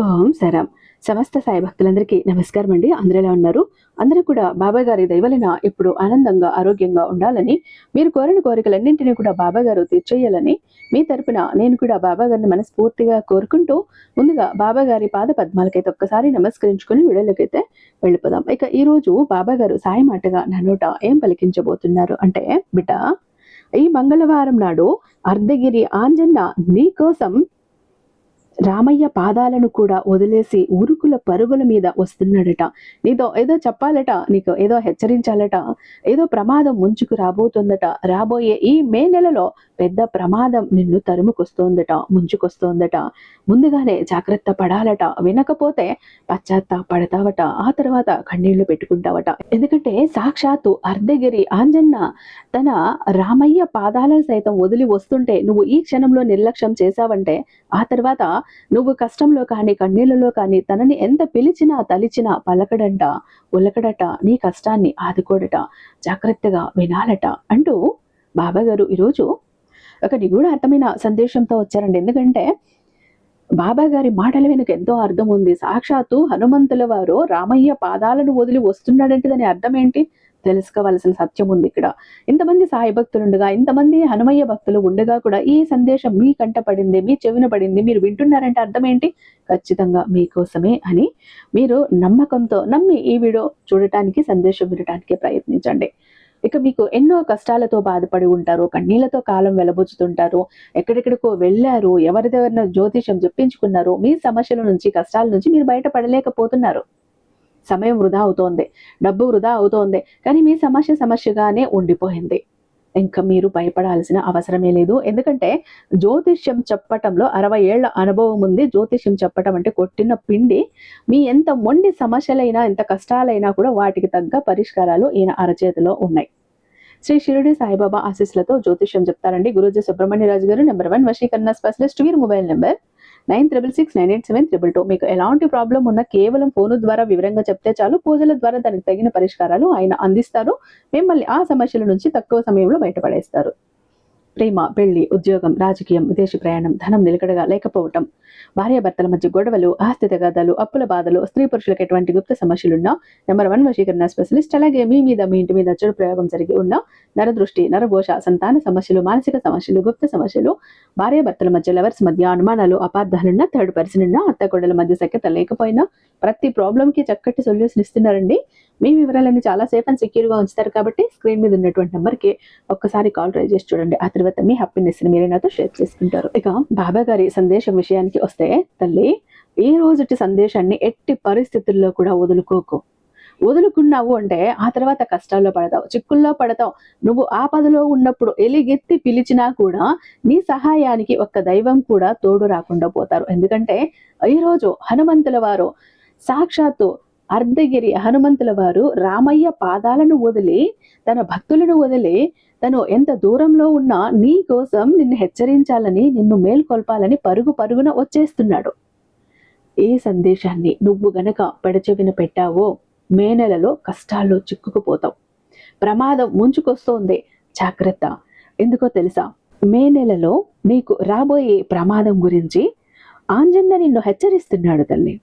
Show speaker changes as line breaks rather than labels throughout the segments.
ఓం సరం. సమస్త సాయి భక్తులందరికీ నమస్కారం అండి. అందరూ ఎలా ఉన్నారు? అందరూ కూడా బాబా గారి దయవలన ఇప్పుడు ఆనందంగా ఆరోగ్యంగా ఉండాలని, మీరు కోరిన కోరికలన్నింటినీ కూడా బాబా గారు తీర్చేయాలని మీ తరపున నేను కూడా బాబా గారిని మనస్ఫూర్తిగా కోరుకుంటూ, ముందుగా బాబా గారి పాద పద్మాలకైతే ఒక్కసారి నమస్కరించుకుని వీడియోలకైతే వెళ్ళిపోదాం. ఇక ఈ రోజు బాబా గారు సాయి మాటగా నా నోట ఏం పలికించబోతున్నారు అంటే, బిడ్డ, ఈ మంగళవారం నాడు అర్ధగిరి ఆంజన్న నీ కోసం రామయ్య పాదాలను కూడా వదిలేసి ఉరుకుల పరుగుల మీద వస్తున్నాడట. నీతో ఏదో చెప్పాలట, నీకు ఏదో హెచ్చరించాలట, ఏదో ప్రమాదం ముంచుకు రాబోతుందట. రాబోయే ఈ మే నెలలో పెద్ద ప్రమాదం నిన్ను తరుముకొస్తోందట, ముంచుకొస్తోందట. ముందుగానే జాగ్రత్త పడాలట. వినకపోతే పశ్చాత్తాపడతావట. ఆ తర్వాత కన్నీళ్లు పెట్టుకుంటావట. ఎందుకంటే సాక్షాత్తు అర్ధగిరి ఆంజన్న తన రామయ్య పాదాలను సైతం వదిలి వస్తుంటే నువ్వు ఈ క్షణంలో నిర్లక్ష్యం చేశావంటే, ఆ తర్వాత నువ్వు కష్టంలో కానీ కన్నీళ్లలో కానీ తనని ఎంత పిలిచినా తలిచినా పలకడంట, ఉలకడట, నీ కష్టాన్ని ఆదుకోడట, జాగ్రత్తగా వినాలట అంటూ బాబా గారు ఈరోజు ఒక నిగూఢ అర్థమైన సందేశంతో వచ్చారండి. ఎందుకంటే బాబా గారి మాటల వెనుక ఎంతో అర్థం ఉంది. సాక్షాత్తు హనుమంతుల వారు రామయ్య పాదాలను వదిలి వస్తున్నాడంటే దాని అర్థం ఏంటి తెలుసుకోవాల్సిన సత్యం ఉంది ఇక్కడ. ఇంతమంది సాయి భక్తులు ఉండగా, ఇంతమంది హనుమయ్య భక్తులు ఉండగా కూడా ఈ సందేశం మీ కంట పడింది, మీ చెవిన పడింది, మీరు వింటున్నారంటే అర్థం ఏంటి? ఖచ్చితంగా మీకోసమే అని మీరు నమ్మకంతో నమ్మి ఈ వీడియో చూడటానికి, సందేశం వినటానికి ప్రయత్నించండి. ఇక మీకు ఎన్నో కష్టాలతో బాధపడి ఉంటారు, కన్నీళ్లతో కాలం వెలబుచ్చుతుంటారు, ఎక్కడెక్కడికో వెళ్ళారు, ఎవరిదెవరినో జ్యోతిషం చెప్పించుకున్నారు, మీ సమస్యల నుంచి కష్టాల నుంచి మీరు బయటపడలేకపోతున్నారు. సమయం వృధా అవుతోంది, డబ్బు వృధా అవుతోంది, కానీ మీ సమస్యగానే ఉండిపోయింది. ఇంకా మీరు భయపడాల్సిన అవసరమే లేదు. ఎందుకంటే జ్యోతిష్యం చెప్పటంలో 60 ఏళ్ల అనుభవం ఉంది. జ్యోతిష్యం చెప్పటం అంటే కొట్టిన పిండి. మీ ఎంత మొండి సమస్యలైనా, ఎంత కష్టాలైనా కూడా వాటికి తగ్గ పరిష్కారాలు ఈయన అరచేతిలో ఉన్నాయి. శ్రీ షిరిడి సాయిబాబా ఆశీస్సులతో జ్యోతిష్యం చెప్తారండి. గురూజీ సుబ్రహ్మణ్యరాజు గారు, నెంబర్ 1 వశీకరణ స్పెషలిస్ట్. వీరి మొబైల్ నెంబర్ 96698722. మీకు ఎలాంటి ప్రాబ్లం ఉన్నా కేవలం ఫోను ద్వారా వివరంగా చెప్తే చాలు. పూజల ద్వారా దానికి తగిన పరిష్కారాలు ఆయన అందిస్తారు. మిమ్మల్ని ఆ సమస్యల నుంచి తక్కువ సమయంలో బయటపడేస్తారు. ప్రేమ, పెళ్లి, ఉద్యోగం, రాజకీయం, విదేశీ ప్రయాణం, ధనం నిలకడగా లేకపోవటం, భార్యాభర్తల మధ్య గొడవలు, ఆస్తి తగాదాలు, అప్పుల బాధలు, స్త్రీ పురుషులకు ఎటువంటి గుప్త సమస్యలున్నా నెంబర్ 1 వశీకరణ స్పెషలిస్ట్. అలాగే మీ మీద, మీ ఇంటి మీద చెడు ప్రయోగం జరిగి ఉన్న నరదృష్టి, నరఘోష, సంతాన సమస్యలు, మానసిక సమస్యలు, గుప్త సమస్యలు, భార్యాభర్తల మధ్య, లవర్స్ మధ్య అనుమానాలు, అపార్థాలున్నా, థర్డ్ పర్సన్ ఉన్నా, అత్తగొడల మధ్య సఖ్యత లేకపోయినా ప్రతి ప్రాబ్లం కి చక్కటి సొల్యూషన్ ఇస్తున్నారండి. మీ వివరాలన్నీ చాలా సేఫ్ అండ్ సెక్యూర్ గా ఉంచుతారు కాబట్టి స్క్రీన్ మీద ఉన్నటువంటి నెంబర్ కి ఒక్కసారి కాల్ ట్రై చేసి చూడండి. ఆ తర్వాత మీ హ్యాపీనెస్ ని మీరే నాతో షేర్ చేసుకుంటారు. ఇక బాబా గారి సందేశం విషయానికి వస్తే, తల్లి, ఈ రోజుటి సందేశాన్ని ఎట్టి పరిస్థితుల్లో కూడా వదులుకోకు. వదులుకున్నావు అంటే ఆ తర్వాత కష్టాల్లో పడతావు, చిక్కుల్లో పడతావు. నువ్వు ఆపదలో ఉన్నప్పుడు ఎలిగెత్తి పిలిచినా కూడా నీ సహాయానికి ఒక్క దైవం కూడా తోడు రాకుండా పోతారు. ఎందుకంటే ఈరోజు హనుమంతుల వారు, సాక్షాత్తు అర్ధగిరి హనుమంతుల వారు రామయ్య పాదాలను వదిలి, తన భక్తులను వదిలి, తను ఎంత దూరంలో ఉన్నా నీ కోసం నిన్ను హెచ్చరించాలని, నిన్ను మేల్కొల్పాలని పరుగు పరుగున వచ్చేస్తున్నాడు. ఈ సందేశాన్ని నువ్వు గనక పెడచెవిన పెట్టావో మే నెలలో కష్టాల్లో చిక్కుకుపోతావు. ప్రమాదం ముంచుకొస్తోంది, జాగ్రత్త. ఎందుకో తెలుసా? మే నెలలో నీకు రాబోయే ప్రమాదం గురించి ఆంజన్న నిన్ను హెచ్చరిస్తున్నాడు తల్లి.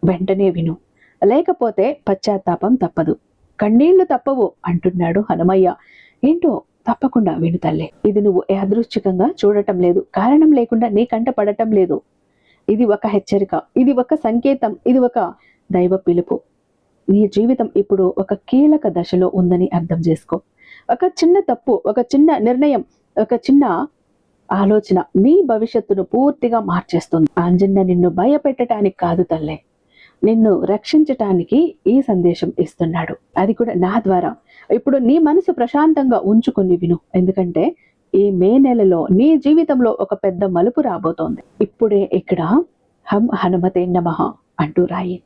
వెంటనే విను, లేకపోతే పశ్చాత్తాపం తప్పదు, కన్నీళ్లు తప్పవు అంటున్నాడు హనుమయ్య. ఏంటో తప్పకుండా విను తల్లి. ఇది నువ్వు యాదృచ్ఛికంగా చూడటం లేదు, కారణం లేకుండా నీ కంట పడటం లేదు. ఇది ఒక హెచ్చరిక, ఇది ఒక సంకేతం, ఇది ఒక దైవ పిలుపు. నీ జీవితం ఇప్పుడు ఒక కీలక దశలో ఉందని అర్థం చేసుకో. ఒక చిన్న తప్పు, ఒక చిన్న నిర్ణయం, ఒక చిన్న ఆలోచన నీ భవిష్యత్తును పూర్తిగా మార్చేస్తుంది. ఆంజన్న నిన్ను భయపెట్టడానికి కాదు తల్లే, నిన్ను రక్షించటానికి ఈ సందేశం ఇస్తున్నాడు. అది కూడా నా ద్వారా. ఇప్పుడు నీ మనసు ప్రశాంతంగా ఉంచుకుని విను. ఎందుకంటే ఈ మే నెలలో నీ జీవితంలో ఒక పెద్ద మలుపు రాబోతోంది. ఇప్పుడే ఇక్కడ హనుమతే నమః అంటూ రాయి,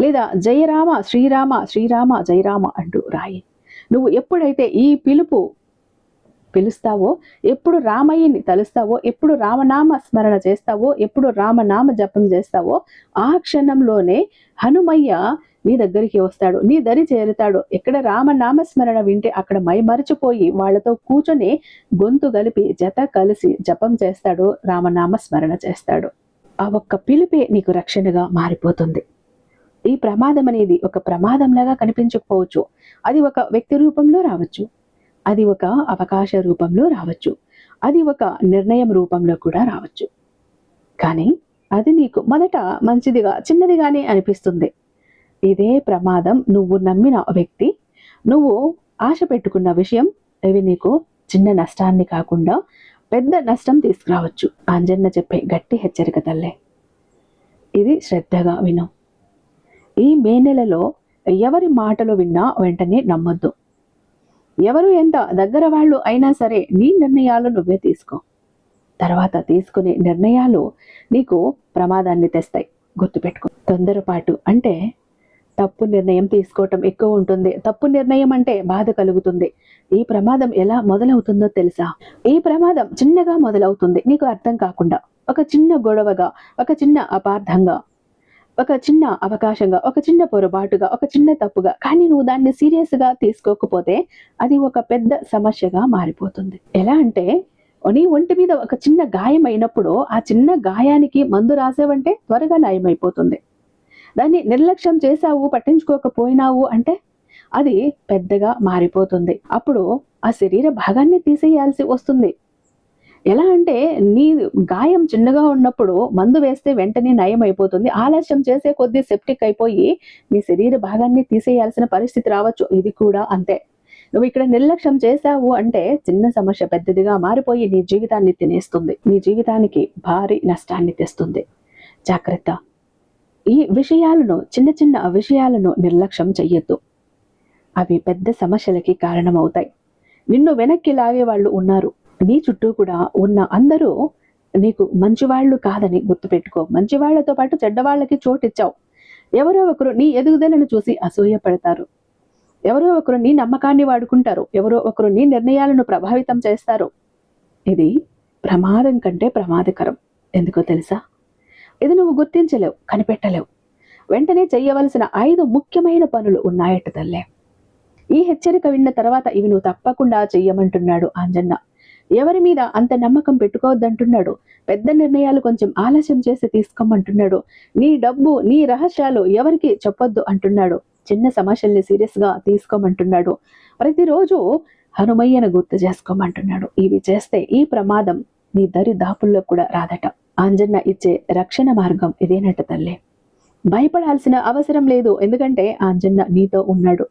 లేదా జయరామ శ్రీరామ శ్రీరామ జయరామ అంటూ రాయి. నువ్వు ఎప్పుడైతే ఈ పిలుస్తావో, ఎప్పుడు రామయ్యని తలుస్తావో, ఎప్పుడు రామనామ స్మరణ చేస్తావో, ఎప్పుడు రామనామ జపం చేస్తావో, ఆ క్షణంలోనే హనుమయ్య నీ దగ్గరికి వస్తాడు, నీ దరి చేరుతాడు. ఎక్కడ రామనామ స్మరణ వింటే అక్కడ మైమరిచిపోయి వాళ్ళతో కూర్చొని గొంతు కలిపి జత కలిసి జపం చేస్తాడు, రామనామ స్మరణ చేస్తాడు. ఆ ఒక్క పిలుపే నీకు రక్షణగా మారిపోతుంది. ఈ ప్రమాదం అనేది ఒక ప్రమాదంలాగా కనిపించకపోవచ్చు. అది ఒక వ్యక్తి రూపంలో రావచ్చు, అది ఒక అవకాశ రూపంలో రావచ్చు, అది ఒక నిర్ణయం రూపంలో కూడా రావచ్చు. కానీ అది నీకు మొదట మంచిదిగా చిన్నదిగానే అనిపిస్తుంది. ఇదే ప్రమాదం నువ్వు నమ్మిన వ్యక్తి, నువ్వు ఆశ పెట్టుకున్న విషయం, ఇవి నీకు చిన్న నష్టాన్ని కాకుండా పెద్ద నష్టం తీసుకురావచ్చు. అంజన్న చెప్పే గట్టి హెచ్చరిక తల్లే. ఇది శ్రద్ధగా విను. ఈ మే నెలలో ఎవరి మాటలు విన్నా వెంటనే నమ్మొద్దు. ఎవరు ఎంత దగ్గర వాళ్ళు అయినా సరే నీ నిర్ణయాలు నువ్వే తీసుకో. తర్వాత తీసుకునే నిర్ణయాలు నీకు ప్రమాదాన్ని తెస్తాయి. గుర్తుపెట్టుకో. తొందరపాటు అంటే తప్పు నిర్ణయం తీసుకోవటం ఎక్కువ ఉంటుంది. తప్పు నిర్ణయం అంటే బాధ కలుగుతుంది. ఈ ప్రమాదం ఎలా మొదలవుతుందో తెలుసా? ఈ ప్రమాదం చిన్నగా మొదలవుతుంది, నీకు అర్థం కాకుండా. ఒక చిన్న గొడవగా, ఒక చిన్న అపార్థంగా, ఒక చిన్న అవకాశంగా, ఒక చిన్న పొరపాటుగా, ఒక చిన్న తప్పుగా. కానీ నువ్వు దాన్ని సీరియస్గా తీసుకోకపోతే అది ఒక పెద్ద సమస్యగా మారిపోతుంది. ఎలా అంటే నీ ఒంటి మీద ఒక చిన్న గాయం అయినప్పుడు ఆ చిన్న గాయానికి మందు రాసేవంటే త్వరగా నయమైపోతుంది. దాన్ని నిర్లక్ష్యం చేశావు, పట్టించుకోకపోయినావు అంటే అది పెద్దగా మారిపోతుంది. అప్పుడు ఆ శరీర భాగాన్ని తీసేయాల్సి వస్తుంది. ఎలా అంటే నీ గాయం చిన్నగా ఉన్నప్పుడు మందు వేస్తే వెంటనే నయం అయిపోతుంది. ఆలస్యం చేసే కొద్దీ సెప్టిక్ అయిపోయి నీ శరీర భాగాన్ని తీసేయాల్సిన పరిస్థితి రావచ్చు. ఇది కూడా అంతే. నువ్వు ఇక్కడ నిర్లక్ష్యం చేశావు అంటే చిన్న సమస్య పెద్దదిగా మారిపోయి నీ జీవితాన్ని తినేస్తుంది, నీ జీవితానికి భారీ నష్టాన్ని తెస్తుంది. జాగ్రత్త. ఈ విషయాలను, చిన్న చిన్న విషయాలను నిర్లక్ష్యం చెయ్యొద్దు. అవి పెద్ద సమస్యలకి కారణమవుతాయి. నిన్ను వెనక్కి లాగే వాళ్ళు ఉన్నారు. నీ చుట్టూ కూడా ఉన్న అందరూ నీకు మంచివాళ్ళు కాదని గుర్తుపెట్టుకో. మంచివాళ్లతో పాటు చెడ్డవాళ్ళకి చోటిచ్చావు. ఎవరో ఒకరు నీ ఎదుగుదలను చూసి అసూయపడతారు. ఎవరో ఒకరు నీ నమ్మకాన్ని వాడుకుంటారు. ఎవరో ఒకరు నీ నిర్ణయాలను ప్రభావితం చేస్తారు. ఇది ప్రమాదం కంటే ప్రమాదకరం. ఎందుకో తెలుసా? ఇది నువ్వు గుర్తించలేవు, కనిపెట్టలేవు. వెంటనే చెయ్యవలసిన 5 ముఖ్యమైన పనులు ఉన్నాయట తల్లే. ఈ హెచ్చరిక విన్న తర్వాత ఇవి నువ్వు తప్పకుండా చెయ్యమంటున్నాడు ఆంజన్న. ఎవరి మీద అంత నమ్మకం పెట్టుకోవద్దంటున్నాడు. పెద్ద నిర్ణయాలు కొంచెం ఆలస్యం చేసి తీసుకోమంటున్నాడు. నీ డబ్బు, నీ రహస్యాలు ఎవరికి చెప్పొద్దు అంటున్నాడు. చిన్న సమస్యల్ని సీరియస్గా తీసుకోమంటున్నాడు. ప్రతిరోజు హనుమయ్యను గుర్తు చేసుకోమంటున్నాడు. ఇవి చేస్తే ఈ ప్రమాదం నీ దరి దాపుల్లో కూడా రాదట. ఆంజన్న ఇచ్చే రక్షణ మార్గం ఇదేనట తల్లే. భయపడాల్సిన అవసరం లేదు, ఎందుకంటే ఆంజన్న నీతో ఉన్నాడు.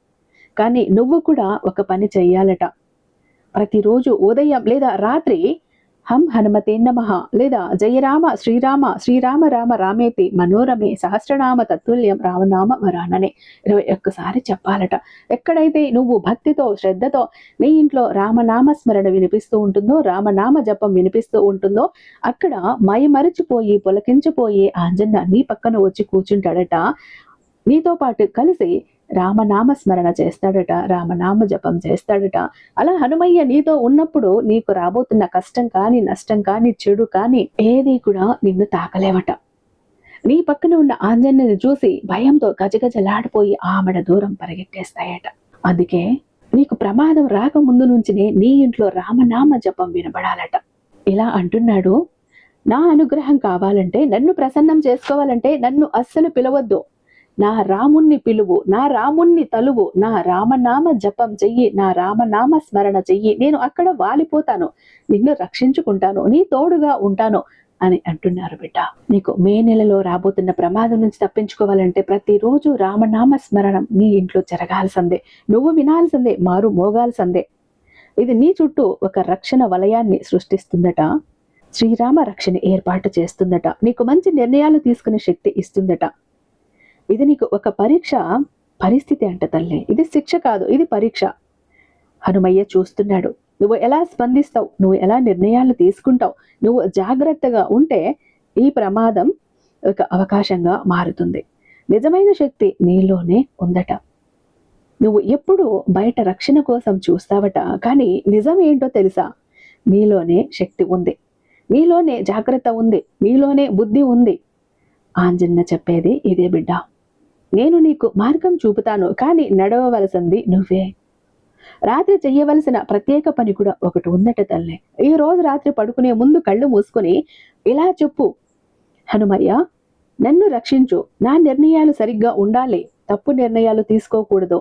కానీ నువ్వు కూడా ఒక పని చెయ్యాలట. ప్రతిరోజు ఉదయం లేదా రాత్రి హం హనుమతే నమః లేదా జయరామ శ్రీరామ శ్రీరామ రామ రామేతి మనోరమే సహస్రనామ తత్తుల్యం రామనామ వరాననే 21 సారి చెప్పాలట. ఎక్కడైతే నువ్వు భక్తితో, శ్రద్ధతో నీ ఇంట్లో రామనామ స్మరణ వినిపిస్తూ ఉంటుందో, రామనామ జపం వినిపిస్తూ ఉంటుందో, అక్కడ మైమరచిపోయి పులకించిపోయి ఆంజన్న నీ పక్కన వచ్చి కూర్చుంటాడట. నీతో పాటు కలిసి రామనామ స్మరణ చేస్తాడట, రామనామ జపం చేస్తాడట. అలా హనుమయ్య నీతో ఉన్నప్పుడు నీకు రాబోతున్న కష్టం కానీ, నష్టం కానీ, చెడు కానీ ఏది కూడా నిన్ను తాకలేవట. నీ పక్కన ఉన్న ఆంజన్నని చూసి భయంతో గజగజలాడిపోయి ఆమెడ దూరం పరిగెట్టేస్తాయట. అందుకే నీకు ప్రమాదం రాకముందు నుంచినే నీ ఇంట్లో రామనామ జపం వినబడాలట. ఇలా అంటున్నాడు, నా అనుగ్రహం కావాలంటే, నన్ను ప్రసన్నం చేసుకోవాలంటే నన్ను అస్సలు పిలవద్దు. నా రాముణ్ణి పిలువు, నా రాముణ్ణి తలువు, నా రామనామ జపం చెయ్యి, నా రామనామ స్మరణ చెయ్యి. నేను అక్కడ వాలిపోతాను, నిన్ను రక్షించుకుంటాను, నీ తోడుగా ఉంటాను అని అంటున్నారు బిడ్డ. నీకు మే నెలలో రాబోతున్న ప్రమాదం నుంచి తప్పించుకోవాలంటే ప్రతిరోజు రామనామ స్మరణం నీ ఇంట్లో జరగాల్సిందే, నువ్వు వినాల్సిందే, మారు మోగాల్సిందే. ఇది నీ చుట్టూ ఒక రక్షణ వలయాన్ని సృష్టిస్తుందట. శ్రీరామ రక్షణ ఏర్పాటు చేస్తుందట. నీకు మంచి నిర్ణయాలు తీసుకునే శక్తి ఇస్తుందట. ఇది నీకు ఒక పరీక్ష పరిస్థితి అంట తల్లి. ఇది శిక్ష కాదు, ఇది పరీక్ష. హనుమయ్య చూస్తున్నాడు, నువ్వు ఎలా స్పందిస్తావు, నువ్వు ఎలా నిర్ణయాలు తీసుకుంటావు. నువ్వు జాగ్రత్తగా ఉంటే ఈ ప్రమాదం ఒక అవకాశంగా మారుతుంది. నిజమైన శక్తి నీలోనే ఉందట. నువ్వు ఎప్పుడు బయట రక్షణ కోసం చూస్తావట, కానీ నిజం ఏంటో తెలుసా? నీలోనే శక్తి ఉంది, నీలోనే జాగ్రత్త ఉంది, నీలోనే బుద్ధి ఉంది. ఆంజన్న చెప్పేది ఇదే బిడ్డ. నేను నీకు మార్గం చూపుతాను, కానీ నడవవలసింది నువ్వే. రాత్రి చెయ్యవలసిన ప్రత్యేక పని కూడా ఒకటి ఉందట తల్లే. ఈ రోజు రాత్రి పడుకునే ముందు కళ్ళు మూసుకొని ఇలా చెప్పు, హనుమయ్య, నన్ను రక్షించు. నా నిర్ణయాలు సరిగ్గా ఉండాలి, తప్పు నిర్ణయాలు తీసుకోకూడదు.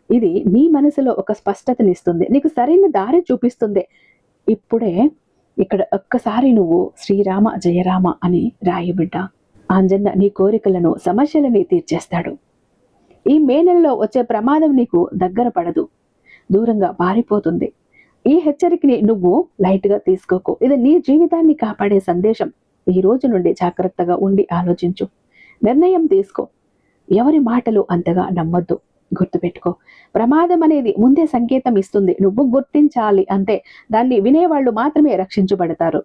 ఇది నీ మనసులో ఒక స్పష్టతనిస్తుంది, నీకు సరైన దారి చూపిస్తుంది. ఇప్పుడే ఇక్కడ ఒక్కసారి నువ్వు శ్రీరామ జయరామ అని రాయి బిడ్డ. ఆంజన్న నీ కోరికలను, సమస్యలని తీర్చేస్తాడు. ఈ మే నెలలో వచ్చే ప్రమాదం నీకు దగ్గర పడదు, దూరంగా పారిపోతుంది. ఈ హెచ్చరికని నువ్వు లైట్గా తీసుకోకు. ఇది నీ జీవితాన్ని కాపాడే సందేశం. ఈ రోజు నుండి జాగ్రత్తగా ఉండి ఆలోచించు, నిర్ణయం తీసుకో. ఎవరి మాటలు అంతగా నమ్మొద్దు. గుర్తుపెట్టుకో, ప్రమాదం అనేది ముందే సంకేతం ఇస్తుంది, నువ్వు గుర్తించాలి అంతే. దాన్ని వినేవాళ్ళు మాత్రమే రక్షించబడతారు.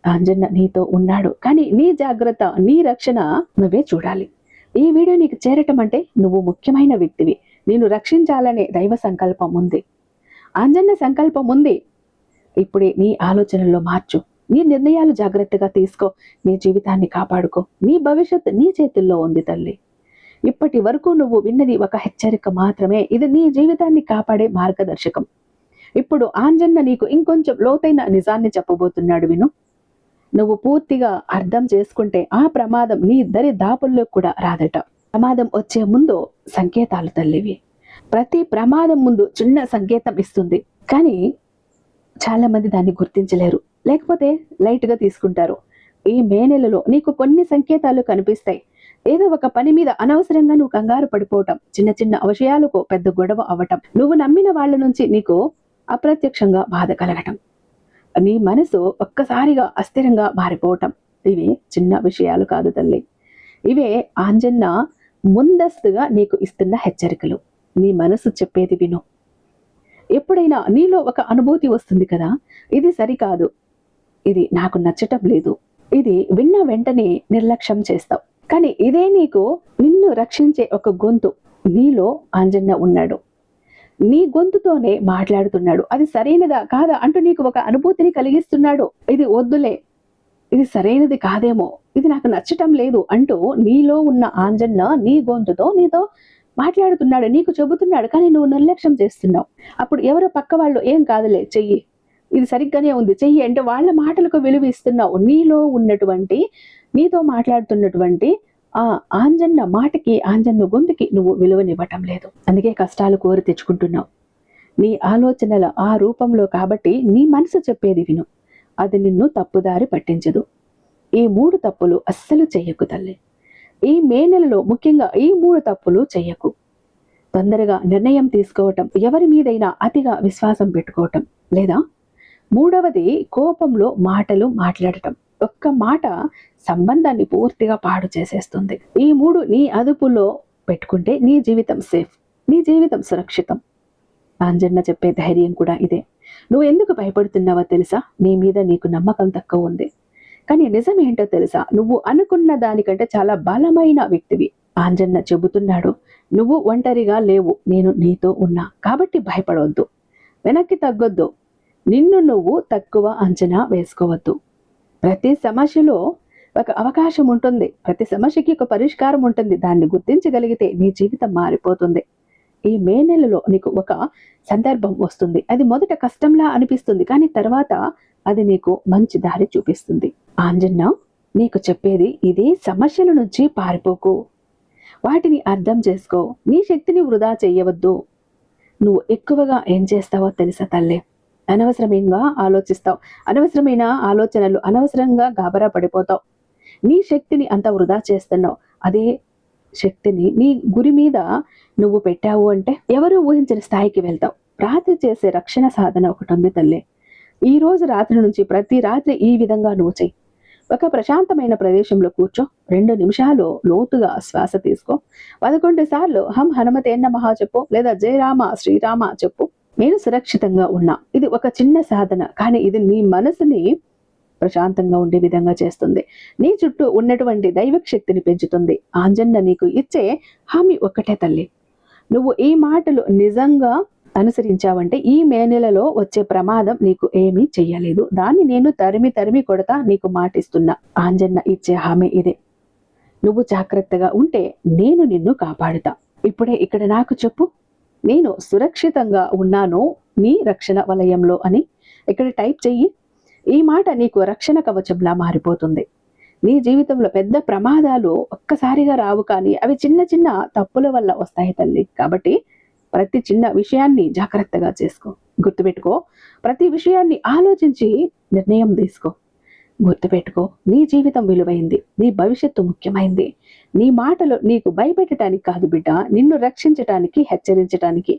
ఆంజన్న నీతో ఉన్నాడు, కానీ నీ జాగ్రత్త, నీ రక్షణ నువ్వే చూడాలి. ఈ వీడియో నీకు చేరటం అంటే నువ్వు ముఖ్యమైన వ్యక్తివి. నేను రక్షించాలనే దైవ సంకల్పం ఉంది, ఆంజన్న సంకల్పం ఉంది. ఇప్పుడే నీ ఆలోచనల్లో మార్చు, నీ నిర్ణయాలు జాగ్రత్తగా తీసుకో, నీ జీవితాన్ని కాపాడుకో. నీ భవిష్యత్తు నీ చేతుల్లో ఉంది తల్లి. ఇప్పటి వరకు నువ్వు విన్నది ఒక హెచ్చరిక మాత్రమే, ఇది నీ జీవితాన్ని కాపాడే మార్గదర్శకం. ఇప్పుడు ఆంజన్న నీకు ఇంకొంచెం లోతైన నిజాన్ని చెప్పబోతున్నాడు, విను. నువ్వు పూర్తిగా అర్థం చేసుకుంటే ఆ ప్రమాదం నీ దరి దాపుల్లో కూడా రాదట. ప్రమాదం వచ్చే ముందు సంకేతాలు తల్లివి. ప్రతి ప్రమాదం ముందు చిన్న సంకేతం ఇస్తుంది, కానీ చాలా మంది దాన్ని గుర్తించలేరు, లేకపోతే లైట్గా తీసుకుంటారు. ఈ మే నెలలో నీకు కొన్ని సంకేతాలు కనిపిస్తాయి. ఏదో ఒక పని మీద అనవసరంగా నువ్వు కంగారు పడిపోవటం, చిన్న చిన్న విషయాలకు పెద్ద గొడవ అవ్వటం, నువ్వు నమ్మిన వాళ్ళ నుంచి నీకు అప్రత్యక్షంగా బాధ కలగటం, నీ మనసు ఒక్కసారిగా అస్థిరంగా మారిపోవటం. ఇవి చిన్న విషయాలు కాదు తల్లి, ఇవే ఆంజన్న ముందస్తుగా నీకు ఇస్తున్న హెచ్చరికలు. నీ మనసు చెప్పేది విను. ఎప్పుడైనా నీలో ఒక అనుభూతి వస్తుంది కదా, ఇది సరికాదు, ఇది నాకు నచ్చటం లేదు, ఇది విన్న వెంటనే నిర్లక్ష్యం చేస్తావు. కానీ ఇదే నీకు నిన్ను రక్షించే ఒక గొంతు. నీలో ఆంజన్న ఉన్నాడు, నీ గొంతుతోనే మాట్లాడుతున్నాడు. అది సరైనదా కాదా అంటూ నీకు ఒక అనుభూతిని కలిగిస్తున్నాడు. ఇది వద్దులే, ఇది సరైనది కాదేమో, ఇది నాకు నచ్చటం లేదు అంటూ నీలో ఉన్న ఆంజన్న నీ గొంతుతో నీతో మాట్లాడుతున్నాడు, నీకు చెబుతున్నాడు. కానీ నువ్వు నిర్లక్ష్యం చేస్తున్నావు. అప్పుడు ఎవరో పక్క వాళ్ళు ఏం కాదులే చెయ్యి, ఇది సరిగ్గానే ఉంది చెయ్యి అంటే వాళ్ళ మాటలకు విలువ ఇస్తున్నావు. నీలో ఉన్నటువంటి, నీతో మాట్లాడుతున్నటువంటి ఆ ఆంజన్న మాటకి, ఆంజన్న గొంతుకి నువ్వు విలువనివ్వటం లేదు. అందుకే కష్టాలు కోరి తెచ్చుకుంటున్నావు. నీ ఆలోచనల ఆ రూపంలో కాబట్టి నీ మనసు చెప్పేది విను, అది నిన్ను తప్పుదారి పట్టించదు. ఈ 3 తప్పులు అస్సలు చెయ్యకు తల్లి. ఈ మే నెలలో ముఖ్యంగా ఈ 3 తప్పులు చెయ్యకు. తొందరగా నిర్ణయం తీసుకోవటం, ఎవరి మీదైనా అతిగా విశ్వాసం పెట్టుకోవటం, లేదా 3వది కోపంలో మాటలు మాట్లాడటం. ఒక్క మాట సంబంధాన్ని పూర్తిగా పాడు చేసేస్తుంది. ఈ 3 నీ అదుపులో పెట్టుకుంటే నీ జీవితం సేఫ్, నీ జీవితం సురక్షితం. ఆంజన్న చెప్పే ధైర్యం కూడా ఇదే. నువ్వు ఎందుకు భయపడుతున్నావో తెలుసా? నీ మీద నీకు నమ్మకం తక్కువ ఉంది. కానీ నిజం ఏంటో తెలుసా? నువ్వు అనుకున్న దానికంటే చాలా బలమైన వ్యక్తివి. ఆంజన్న చెబుతున్నాడు, నువ్వు ఒంటరిగా లేవు, నేను నీతో ఉన్నా. కాబట్టి భయపడవద్దు, వెనక్కి తగ్గొద్దు, నిన్ను నువ్వు తక్కువ అంచనా వేసుకోవద్దు. ప్రతి సమస్యలో ఒక అవకాశం ఉంటుంది, ప్రతి సమస్యకి ఒక పరిష్కారం ఉంటుంది. దాన్ని గుర్తించగలిగితే నీ జీవితం మారిపోతుంది. ఈ మే నెలలో నీకు ఒక సందర్భం వస్తుంది, అది మొదట కష్టంలా అనిపిస్తుంది, కానీ తర్వాత అది నీకు మంచి దారి చూపిస్తుంది. ఆంజన్న నీకు చెప్పేది ఇదే, సమస్యల నుంచి పారిపోకు, వాటిని అర్థం చేసుకో, నీ శక్తిని వృధా చెయ్యవద్దు. నువ్వు ఎక్కువగా ఏం చేస్తావో తెలుసా తల్లే? అనవసరంగా ఆలోచిస్తావు, అనవసరమైన ఆలోచనలు, అనవసరంగా గాబరా పడిపోతావు. నీ శక్తిని అంత వృధా చేస్తున్నావు. అదే శక్తిని నీ గురి మీద నువ్వు పెట్టావు అంటే ఎవరు ఊహించిన స్థాయికి వెళ్తావు. రాత్రి చేసే రక్షణ సాధన ఒకటి ఉంది తల్లి. ఈ రోజు రాత్రి నుంచి ప్రతి రాత్రి ఈ విధంగా నువ్వు చెయ్యి. ఒక ప్రశాంతమైన ప్రదేశంలో కూర్చో, 2 నిమిషాలు లోతుగా శ్వాస తీసుకో, 11 సార్లు హం హనుమతే నమః చెప్పు, లేదా జయ రామ శ్రీరామ చెప్పు. నేను సురక్షితంగా ఉన్నా. ఇది ఒక చిన్న సాధన, కానీ ఇది నీ మనసుని ప్రశాంతంగా ఉండే విధంగా చేస్తుంది. నీ చుట్టూ ఉన్నటువంటి దైవిక శక్తిని పెంచుతుంది. ఆంజన్న నీకు ఇచ్చే హామీ ఒక్కటే తల్లి, నువ్వు ఈ మాటలు నిజంగా అనుసరించావంటే ఈ మే నెలలో వచ్చే ప్రమాదం నీకు ఏమీ చెయ్యలేదు. దాన్ని నేను తరిమి కొడతా, నీకు మాటిస్తున్నా. ఆంజన్న ఇచ్చే హామీ ఇదే. నువ్వు జాగ్రత్తగా ఉంటే నేను నిన్ను కాపాడుతా. ఇప్పుడే ఇక్కడ నాకు చెప్పు, నేను సురక్షితంగా ఉన్నాను నీ రక్షణ వలయంలో అని ఇక్కడ టైప్ చెయ్యి. ఈ మాట నీకు రక్షణ కవచంలా మారిపోతుంది. నీ జీవితంలో పెద్ద ప్రమాదాలు ఒక్కసారిగా రావు, కానీ అవి చిన్న చిన్న తప్పుల వల్ల వస్తాయి తల్లి. కాబట్టి ప్రతి చిన్న విషయాన్ని జాగ్రత్తగా చేసుకో. గుర్తుపెట్టుకో, ప్రతి విషయాన్ని ఆలోచించి నిర్ణయం తీసుకో. గుర్తుపెట్టుకో, నీ జీవితం విలువైంది, నీ భవిష్యత్తు ముఖ్యమైంది. నీ మాటలు నీకు భయపెట్టడానికి కాదు బిడ్డ, నిన్ను రక్షించటానికి, హెచ్చరించటానికి.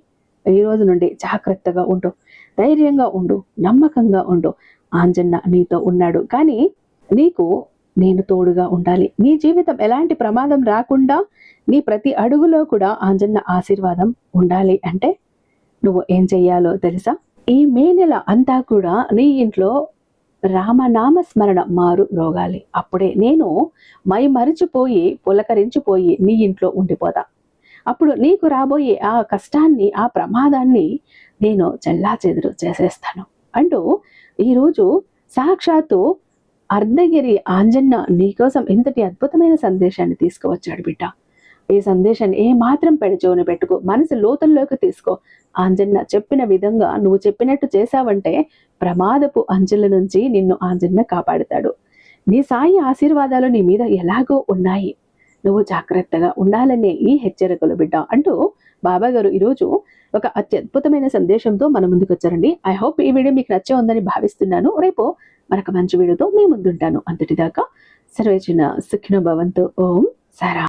ఈ రోజు నుండి జాగ్రత్తగా ఉండు, ధైర్యంగా ఉండు, నమ్మకంగా ఉండు. ఆంజన్న నీతో ఉన్నాడు, కానీ నీకు నేను తోడుగా ఉండాలి. నీ జీవితం ఎలాంటి ప్రమాదం రాకుండా నీ ప్రతి అడుగులో కూడా ఆంజన్న ఆశీర్వాదం ఉండాలి అంటే నువ్వు ఏం చెయ్యాలో తెలుసా? ఈ మే నెల అంతా కూడా నీ ఇంట్లో రామనామ స్మరణ మారు రోగాలి. అప్పుడే నేను మరిచిపోయి పులకరించిపోయి నీ ఇంట్లో ఉండిపోతా. అప్పుడు నీకు రాబోయే ఆ కష్టాన్ని, ఆ ప్రమాదాన్ని నేను చెల్లాచెదురు చేసేస్తాను అంటూ ఈరోజు సాక్షాత్తు అర్ధగిరి ఆంజన్న నీకోసం ఇంతటి అద్భుతమైన సందేశాన్ని తీసుకువచ్చాడు బిడ్డ. ఈ సందేశాన్ని ఏ మాత్రం పెడచోని పెట్టుకో, మనసు లోతుల్లోకి తీసుకో. ఆంజన్న చెప్పిన విధంగా నువ్వు చెప్పినట్టు చేశావంటే ప్రమాదపు అంచుల నుంచి నిన్ను ఆంజన్న కాపాడుతాడు. నీ సాయి ఆశీర్వాదాలు నీ మీద ఎలాగో ఉన్నాయి, నువ్వు జాగ్రత్తగా ఉండాలనే ఈ హెచ్చరికలు బిడ్డ అంటూ బాబా గారు ఈరోజు ఒక అత్యద్భుతమైన సందేశంతో మన ముందుకు వచ్చారండి. ఐ హోప్ ఈ వీడియో మీకు నచ్చే ఉందని భావిస్తున్నాను. రేపు మరొక మంచి వీడియోతో మీ ముందుంటాను. అంతటిదాకా సర్వేజన సుఖినో భవంతు. ఓం సారా.